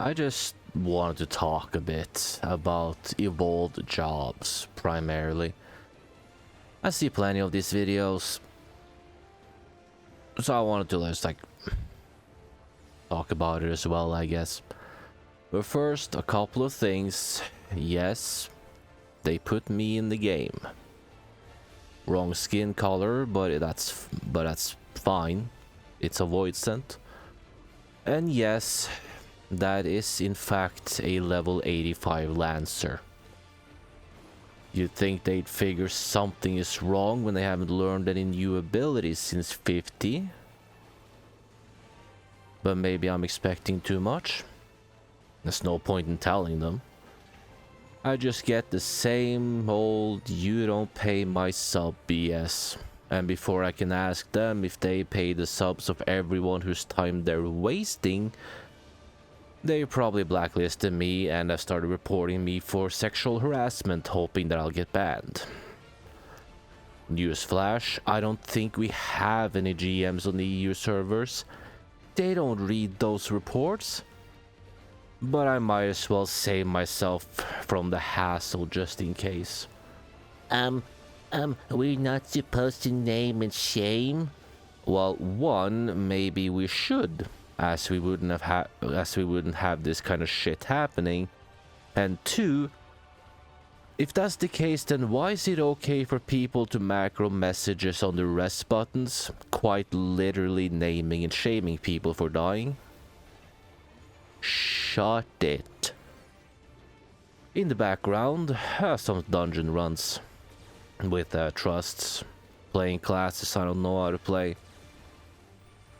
I just wanted to talk a bit about evolved jobs, primarily. I see plenty of these videos, so I wanted to just talk about it as well, I guess. But first, a couple of things. Yes, they put me in the game. Wrong skin color, but that's fine. It's a void scent. And yes, that is in fact a level 85 Lancer. You'd think they'd figure something is wrong when they haven't learned any new abilities since 50. But maybe I'm expecting too much. There's no point in telling them. I just get the same old "you don't pay my sub" BS. And before I can ask them if they pay the subs of everyone whose time they're wasting, they probably blacklisted me and have started reporting me for sexual harassment, hoping that I'll get banned. Newsflash, I don't think we have any GMs on the EU servers. They don't read those reports. But I might as well save myself from the hassle just in case. We're not supposed to name and shame? Well, one, maybe we should, as we wouldn't have this kind of shit happening. And two, if that's the case, then why is it okay for people to macro messages on the rest buttons, quite literally naming and shaming people for dying? Shut it. In the background, some dungeon runs with trusts, playing classes I don't know how to play.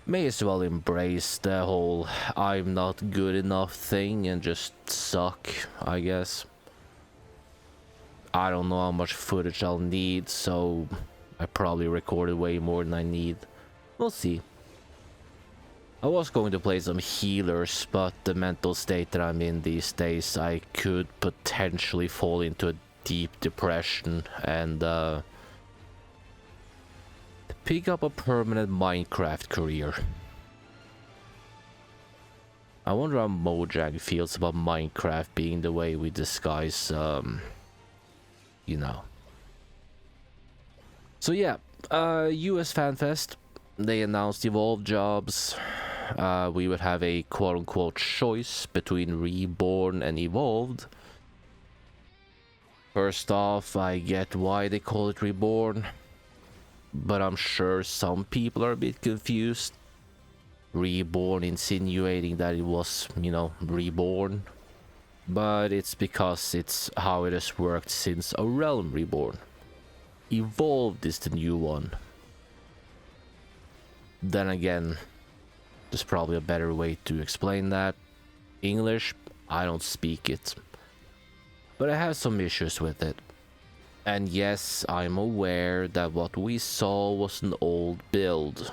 May as well embrace the whole "I'm not good enough" thing and just suck, I guess. I don't know how much footage I'll need, so I probably recorded way more than I need. We'll see. I was going to play some healers, but the mental state that I'm in these days, I could potentially fall into a deep depression and pick up a permanent Minecraft career. I wonder how Mojang feels about Minecraft being the way we disguise, you know. So yeah, US FanFest, they announced evolved jobs. We would have a quote-unquote choice between Reborn and Evolved. First off, I get why they call it Reborn, but I'm sure some people are a bit confused. Reborn insinuating that it was, reborn. But it's because it's how it has worked since A Realm Reborn. Evolved is the new one. Then again, there's probably a better way to explain that. English, I don't speak it. But I have some issues with it. And yes, I'm aware that what we saw was an old build.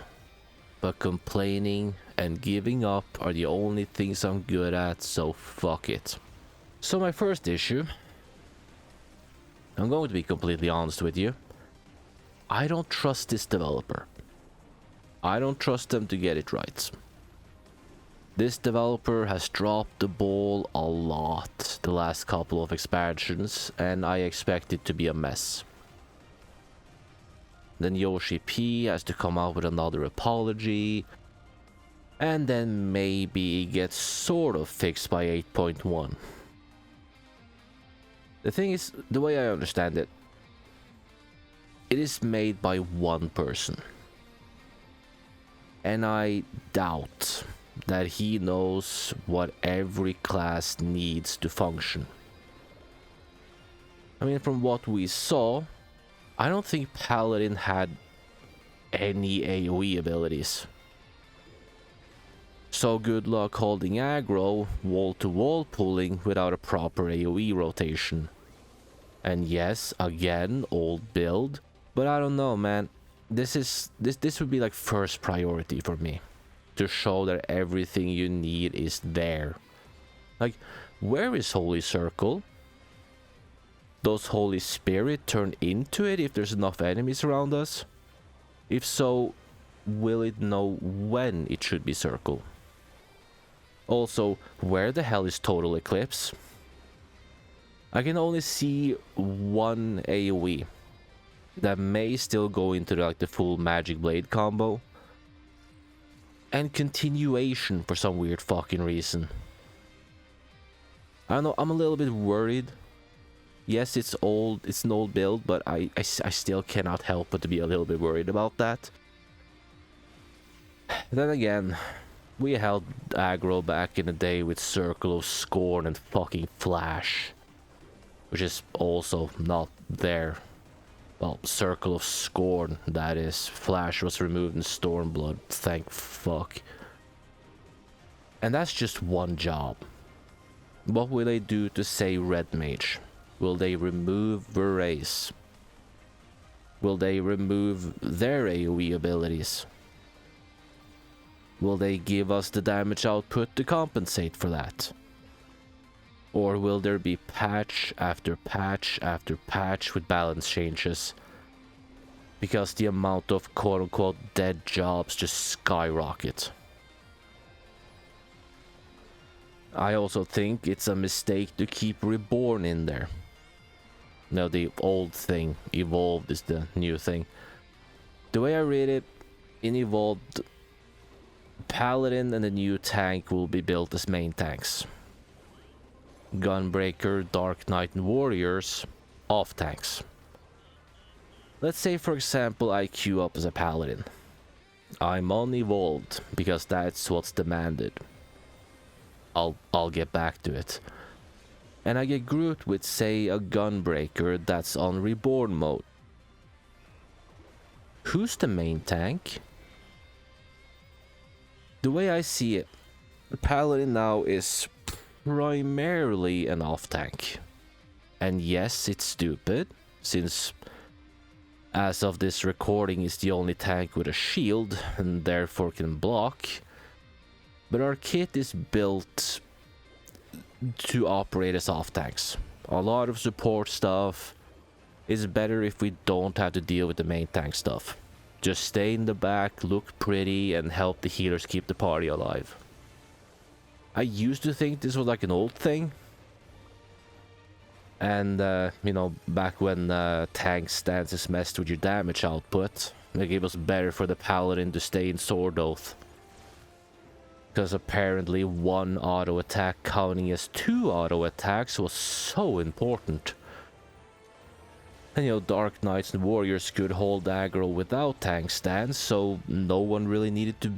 But complaining and giving up are the only things I'm good at, so fuck it. So my first issue, I'm going to be completely honest with you. I don't trust this developer. I don't trust them to get it right. This developer has dropped the ball a lot the last couple of expansions, and I expect it to be a mess. Then Yoshi P has to come out with another apology, and then maybe it gets sort of fixed by 8.1. The thing is, the way I understand it, it is made by one person. And I doubt that he knows what every class needs to function. I mean, from what we saw, I don't think Paladin had any AoE abilities. So good luck holding aggro, wall-to-wall pulling without a proper AoE rotation. And yes, again, old build, but I don't know, man. This would be like first priority for me, to show that everything you need is there. Like, where is Holy Circle? Does Holy Spirit turn into it if there's enough enemies around us? If so, will it know when it should be Circle? Also, where the hell is Total Eclipse? I can only see one AoE that may still go into like the full Magic Blade combo. And continuation for some weird fucking reason. I don't know, I'm a little bit worried. Yes, it's old, it's an old build, but I still cannot help but to be a little bit worried about that. Then again, we held aggro back in the day with Circle of Scorn and fucking Flash. Which is also not there. Well, Circle of Scorn, that is. Flash was removed in Stormblood, thank fuck. And that's just one job. What will they do to say Red Mage? Will they remove Verrace? Will they remove their AoE abilities? Will they give us the damage output to compensate for that? Or will there be patch after patch after patch with balance changes? Because the amount of quote-unquote dead jobs just skyrocket. I also think it's a mistake to keep Reborn in there. No, the old thing, Evolved is the new thing. The way I read it, in Evolved, Paladin and the new tank will be built as main tanks. Gunbreaker, Dark Knight and Warriors, off tanks. Let's say for example I queue up as a Paladin. I'm on Evolved because that's what's demanded. I'll get back to it. And I get grouped with say a Gunbreaker that's on Reborn mode. Who's the main tank? The way I see it, the Paladin now is primarily an off tank. And yes, it's stupid, since as of this recording is the only tank with a shield and therefore can block. But our kit is built to operate as off tanks. A lot of support stuff is better if we don't have to deal with the main tank stuff. Just stay in the back, look pretty, and help the healers keep the party alive. I used to think this was like an old thing. And, you know, back when tank stances messed with your damage output, like it was better for the Paladin to stay in Sword Oath. Because apparently one auto attack counting as 2 auto attacks was so important. And you know, Dark Knights and Warriors could hold aggro without tank stance, so no one really needed to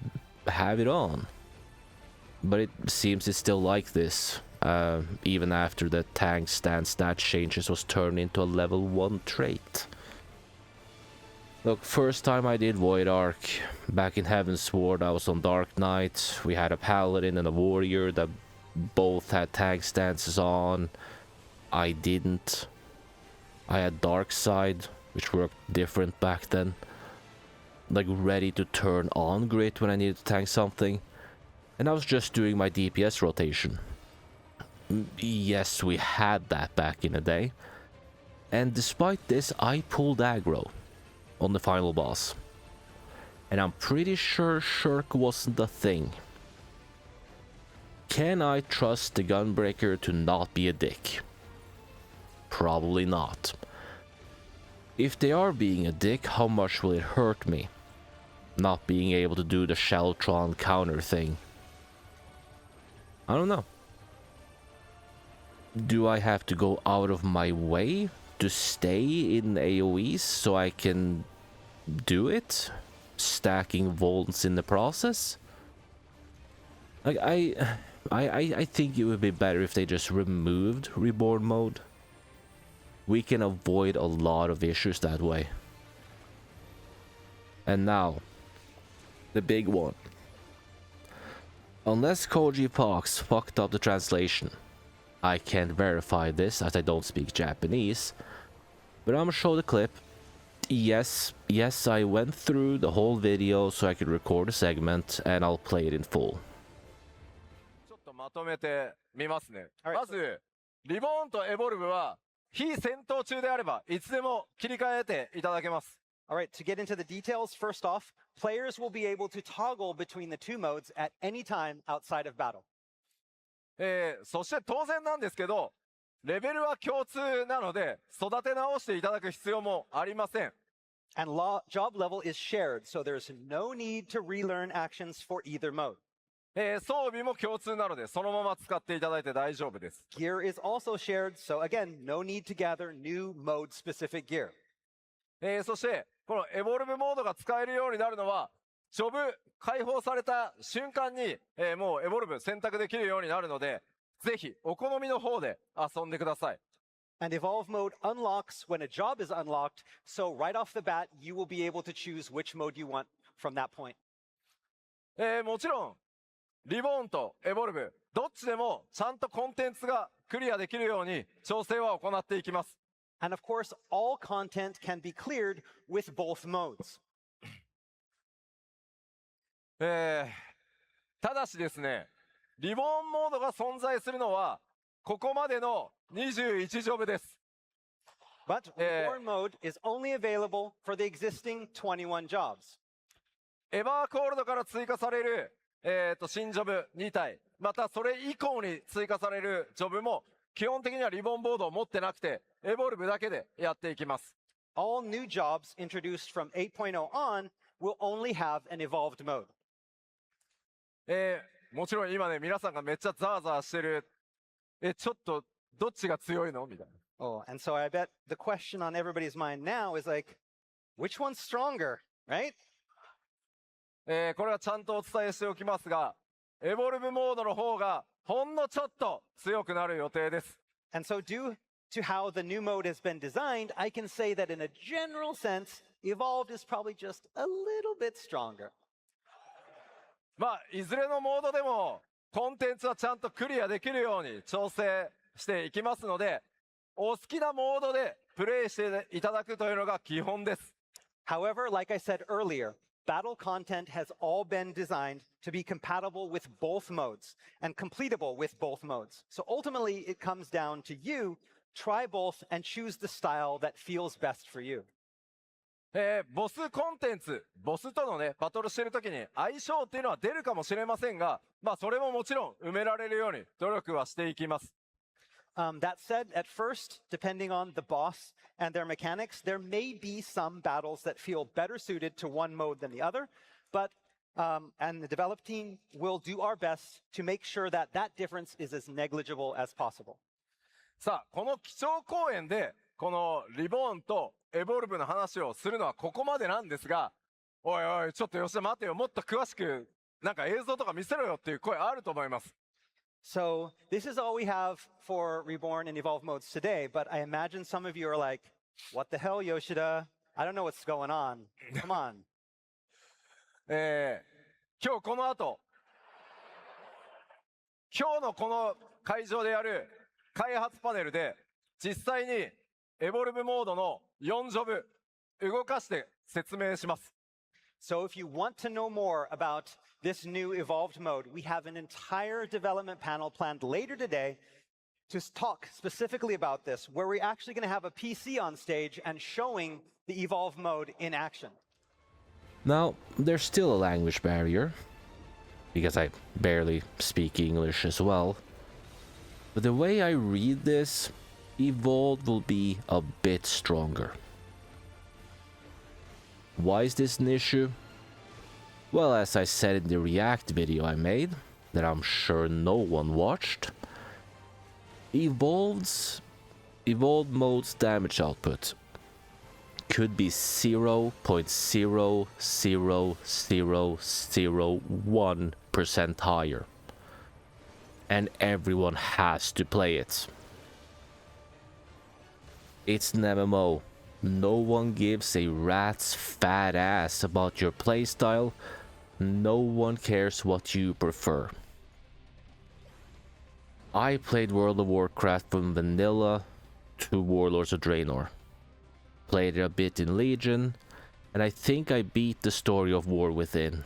have it on. But it seems it's still like this, even after the tank stance stat changes was turned into a level 1 trait. Look, first time I did Void Arc, back in Heavensward I was on Dark Knight, we had a Paladin and a Warrior that both had tank stances on. I didn't. I had Dark Side, which worked different back then. Like ready to turn on Grit when I needed to tank something. And I was just doing my DPS rotation. Yes, we had that back in the day. And despite this, I pulled aggro on the final boss. And I'm pretty sure Shirk wasn't a thing. Can I trust the Gunbreaker to not be a dick? Probably not. If they are being a dick, how much will it hurt me? Not being able to do the Sheltron counter thing. I don't know. Do I have to go out of my way to stay in AoEs so I can do it? Stacking volts in the process? Like I think it would be better if they just removed Reborn mode. We can avoid a lot of issues that way. And now, the big one. Unless Koji Fox fucked up the translation. I can't verify this as I don't speak Japanese. But I'm gonna show the clip. Yes, I went through the whole video so I could record a segment and I'll play it in full. ちょっとまとめてみますね。まず、リボーンとエボルブは非戦闘中であればいつでも切り替えていただけます。All right, to get into the details, first off, players will be able to toggle between the 2 modes at any time outside of battle. そして当然なんですけど、レベルは共通なので、育て直していただく必要もありません。And job level is shared, so there's no need to relearn actions for either mode. 装備も共通なので、そのまま使っていただいて大丈夫です。Gear is also shared, so again, no need to gather new mode-specific gear. そして、このエボルブモードが使えるようになるのは、ジョブ解放された瞬間に、もうエボルブ選択できるようになるので、ぜひお好みの方で遊んでください。And Evolve mode unlocks when a job is unlocked, so right off the bat, you will be able to choose which mode you want from that point. もちろん、リボーンとエボルブ、どっちでもちゃんとコンテンツがクリアできるように調整は行っていきます。And of course, all content can be cleared with both modes. ただしですね、リボーンモードが存在するのは、ここまでの21ジョブです。But Reborn mode is only available for the existing 21 jobs. エバーコールドから追加される、新ジョブ2体、またそれ以降に追加されるジョブも、基本的にはリボンボードを持ってなくて、エボルブだけでやっていきます。All new jobs introduced from 8.0 on will only have an evolved mode. もちろん今ね、皆さんがめっちゃザーザーしてる。ちょっとどっちが強いのみたいな。Oh, and so I bet the question on everybody's mind now is like, which one's stronger, right? これはちゃんとお伝えしておきますが、エボルブモードの方がほんのちょっと強くなる予定です。And so due to how the new mode has been designed, I can say that in a general sense, evolved is probably just a little bit stronger. まあ、いずれのモードでもコンテンツはちゃんとクリアできるように調整していきますので、お好きなモードでプレイしていただくというのが基本です。However, like I said earlier, battle content has all been designed to be compatible with both modes and completable with both modes. So ultimately, it comes down to you. Try both and choose the style that feels best for you. ボスコンテンツ、ボスとのね、バトルしてるときに相性っていうのは出るかもしれませんが、まあそれももちろん埋められるように努力はしていきます。That said, at first, depending on the boss and their mechanics, there may be some battles that feel better suited to one mode than the other, but and the develop team will do our best to make sure that that difference is as negligible as possible. さあ、この基調講演で、このリボーンとエボルブの話をするのはここまでなんですが、おいおい、ちょっと吉田待てよ、もっと詳しく、なんか映像とか見せろよっていう声あると思います。So this is all we have for Reborn and Evolve modes today, but I imagine some of you are like, what the hell, Yoshida? I don't know what's going on. Come on. 今日この後、今日のこの会場でやる開発パネルで、実際にエボルブモードの4ジョブ動かして説明します。So if you want to know more about this new evolved mode, we have an entire development panel planned later today to talk specifically about this, where we're actually going to have a PC on stage and showing the evolved mode in action. Now, there's still a language barrier, because I barely speak English as well. But the way I read this, Evolved will be a bit stronger. Why is this an issue? Well, as I said in the React video I made, that I'm sure no one watched, Evolved mode's damage output could be 0.00001% higher. And everyone has to play it. It's an MMO. No one gives a rat's fat ass about your playstyle. No one cares what you prefer. I played World of Warcraft from vanilla to Warlords of Draenor. Played it a bit in Legion, and I think I beat the story of War Within.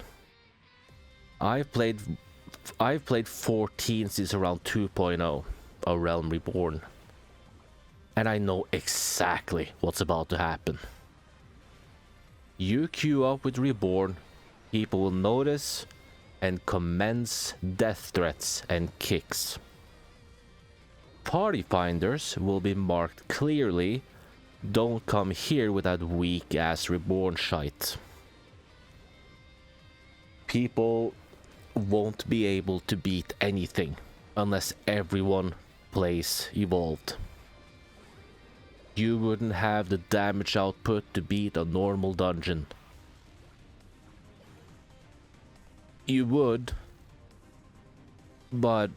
I've played 14 since around 2.0, A Realm Reborn. And I know exactly what's about to happen. You queue up with Reborn, people will notice and commence death threats and kicks. party finders will be marked clearly, "Don't come here with that weak ass reborn shite." People won't be able to beat anything unless everyone plays Evolved. You wouldn't have the damage output to beat a normal dungeon. You would, but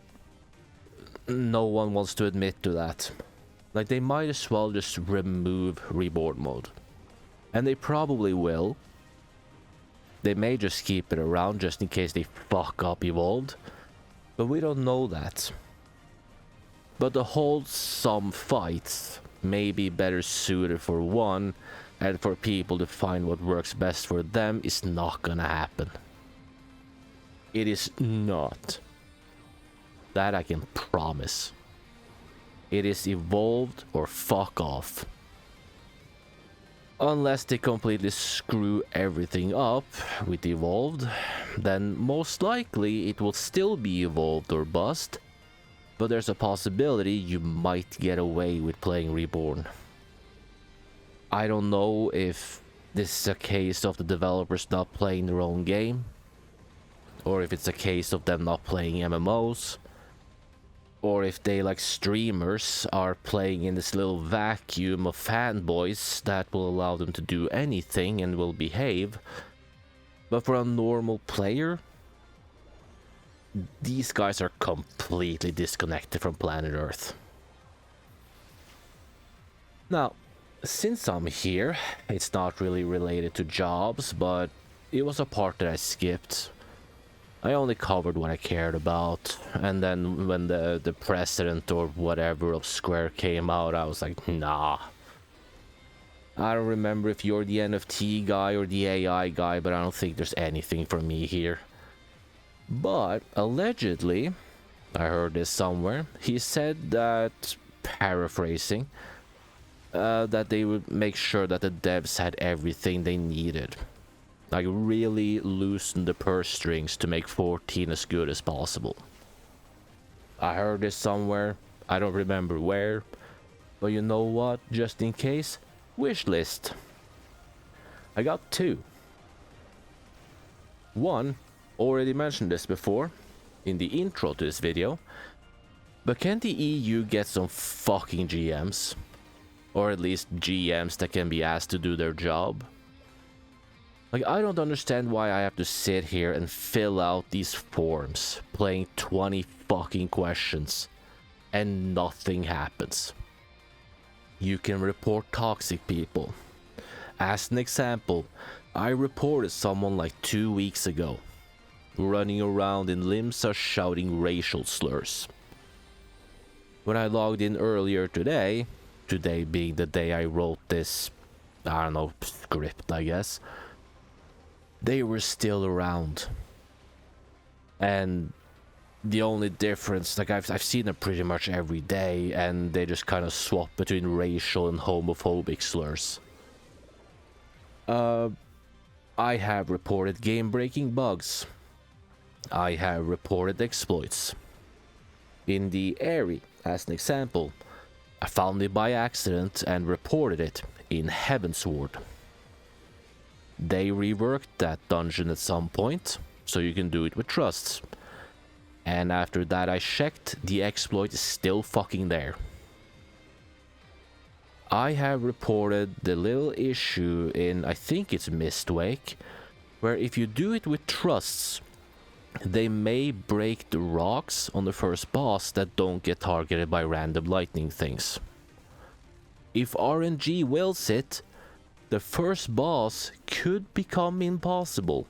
no one wants to admit to that. Like, they might as well just remove Reborn mode. And they probably will. They may just keep it around just in case they fuck up Evolved. But we don't know that. But to hold some fights may be better suited for one, and for people to find what works best for them is not gonna happen. It is not. That I can promise. It is Evolved or fuck off. Unless they completely screw everything up with Evolved, then most likely it will still be Evolved or bust, but there's a possibility you might get away with playing Reborn. I don't know if this is a case of the developers not playing their own game, or if it's a case of them not playing MMOs, or if they, like streamers, are playing in this little vacuum of fanboys that will allow them to do anything and will behave. But for a normal player, these guys are completely disconnected from planet Earth. Now, since I'm here, it's not really related to jobs, but it was a part that I skipped. I only covered what I cared about, and then when the president or whatever of Square came out, I was like, nah. I don't remember if you're the NFT guy or the AI guy, but I don't think there's anything for me here. But allegedly, I heard this somewhere, he said that, paraphrasing, that they would make sure that the devs had everything they needed. Like, really loosen the purse strings to make 14 as good as possible. I heard this somewhere, I don't remember where, but you know what, just in case, wishlist. I got two. One, already mentioned this before, in the intro to this video, but can the EU get some fucking GMs? Or at least GMs that can be asked to do their job? Like, I don't understand why I have to sit here and fill out these forms, playing 20 fucking questions, and nothing happens. You can report toxic people. As an example, I reported someone like 2 weeks ago, running around in Limsa shouting racial slurs. When I logged in earlier today being the day I wrote this, I don't know, script I guess, they were still around. And the only difference, like I've seen them pretty much every day, and they just kind of swap between racial and homophobic slurs. I have reported game-breaking bugs. I have reported exploits. In the Airy, as an example, I found it by accident and reported it in Heavensward. They reworked that dungeon at some point, so you can do it with trusts. And after that I checked, the exploit is still fucking there. I have reported the little issue in, I think it's Mistwake, where if you do it with trusts, they may break the rocks on the first boss that don't get targeted by random lightning things. If RNG wills it, the first boss could become impossible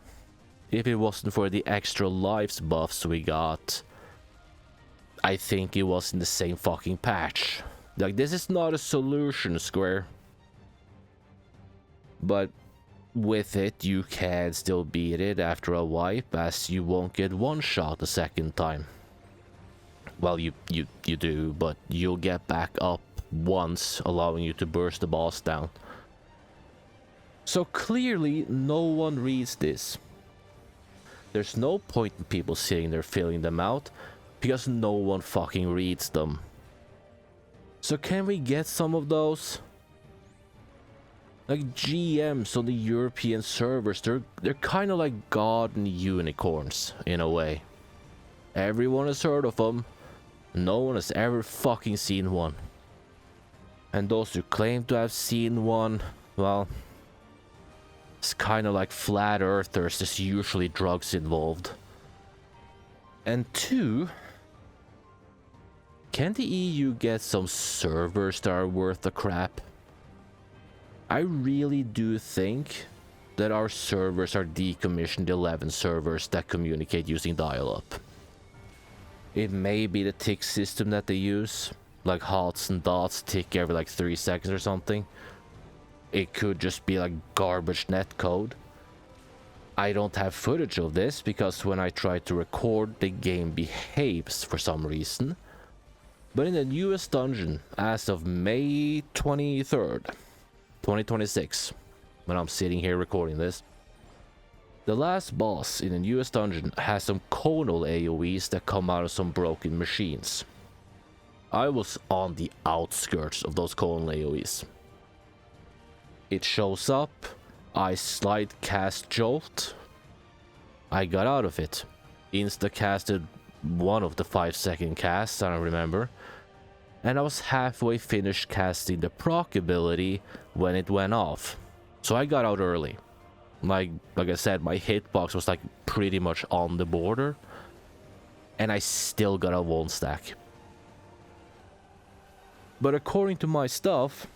if it wasn't for the extra lives buffs we got. I think it was in the same fucking patch. Like, this is not a solution, Square. But with it, you can still beat it after a wipe, as you won't get one shot a second time. Well, you do, but you'll get back up once, allowing you to burst the boss down. So clearly, no one reads this. There's no point in people sitting there filling them out, because no one fucking reads them. So can we get some of those? Like GMs on the European servers, they're kind of like garden unicorns in a way. Everyone has heard of them. No one has ever fucking seen one. And those who claim to have seen one, well, it's kind of like flat earthers. There's usually drugs involved. And two, can the EU get some servers that are worth the crap? I really do think that our servers are decommissioned 11 servers that communicate using dial-up. It may be the tick system that they use, like hots and dots tick every like 3 seconds or something. It could just be like garbage netcode. I don't have footage of this because when I try to record, the game behaves for some reason. But in the newest dungeon, as of May 23rd, 2026, when I'm sitting here recording this, the last boss in the newest dungeon has some conal AoEs that come out of some broken machines. I was on the outskirts of those conal AoEs. It shows up, I slide cast Jolt. I got out of it. Insta casted one of the 5-second casts, I don't remember. And I was halfway finished casting the proc ability when it went off. So I got out early. Like I said, my hitbox was like pretty much on the border. And I still got a 1 stack. But according to my stuff,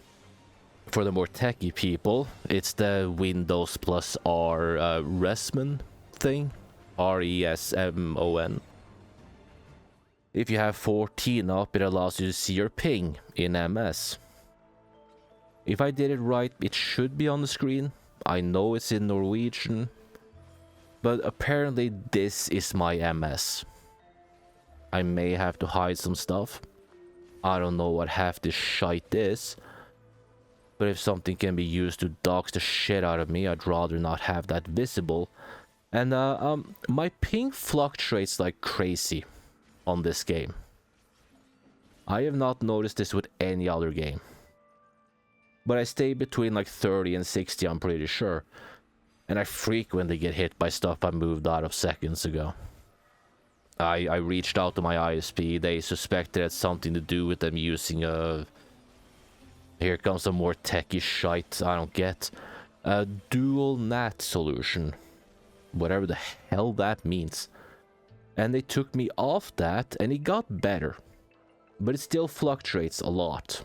for the more techie people, it's the Windows plus R Resmon thing. RESMON. If you have 14 up, it allows you to see your ping in MS. If I did it right, it should be on the screen. I know it's in Norwegian, but apparently this is my MS. I may have to hide some stuff. I don't know what half this shite is, but if something can be used to dox the shit out of me, I'd rather not have that visible. And my ping fluctuates like crazy on this game. I have not noticed this with any other game. But I stay between like 30 and 60, I'm pretty sure. And I frequently get hit by stuff I moved out of seconds ago. I reached out to my ISP, they suspected it had something to do with them using a... Here comes some more techie shite I don't get. A dual NAT solution. Whatever the hell that means. And they took me off that and it got better. But it still fluctuates a lot.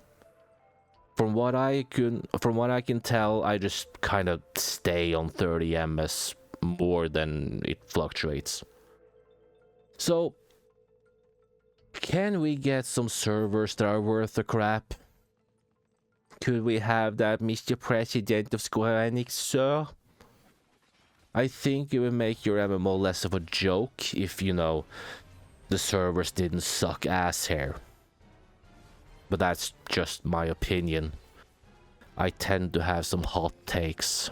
From what I can tell, I just kind of stay on 30 ms more than it fluctuates. So, can we get some servers that are worth the crap? Could we have that, Mr. President of Square Enix, sir? I think it would make your MMO less of a joke if, you know, the servers didn't suck ass hair. But that's just my opinion. I tend to have some hot takes.